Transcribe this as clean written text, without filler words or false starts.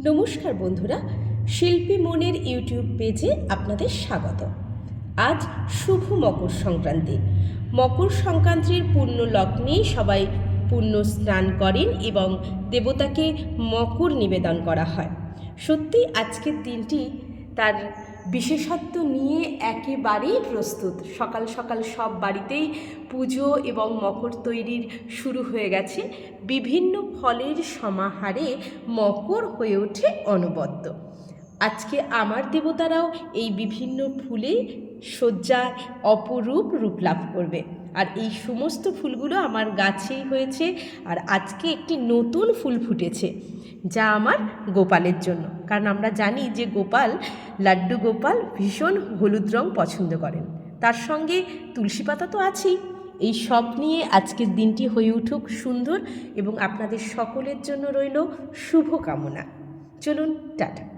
নমস্কার বন্ধুরা, শিল্পী মনের ইউটিউব পেজে আপনাদের স্বাগত। আজ শুভ মকর সংক্রান্তি। মকর সংক্রান্তির পূর্ণ লগ্নেই সবাই পুণ্য স্নান করেন এবং দেবতাকে মকর নিবেদন করা হয়। সত্যি আজকের দিনটি তার বিশেষত্ব নিয়ে একেবারেই প্রস্তুত। সকাল সকাল সব বাড়িতেই পুজো এবং মকর তৈরির শুরু হয়ে গেছে। বিভিন্ন ফলের সমাহারে মকর হয়ে ওঠে অনবদ্য। আজকে আমার দেবতারাও এই বিভিন্ন ফুলে সজ্জায় অপরূপ রূপ লাভ করবে। আর এই সমস্ত ফুলগুলো আমার গাছেই হয়েছে। আর আজকে একটি নতুন ফুল ফুটেছে, যা আমার গোপালের জন্য। কারণ আমরা জানি যে গোপাল, লাড্ডু গোপাল ভীষণ হলুদ রং পছন্দ করেন। তার সঙ্গে তুলসী পাতা তো আছেই। এই সব নিয়ে আজকের দিনটি হয়ে উঠুক সুন্দর এবং আপনাদের সকলের জন্য রইল শুভকামনা। চলুন, টাটা।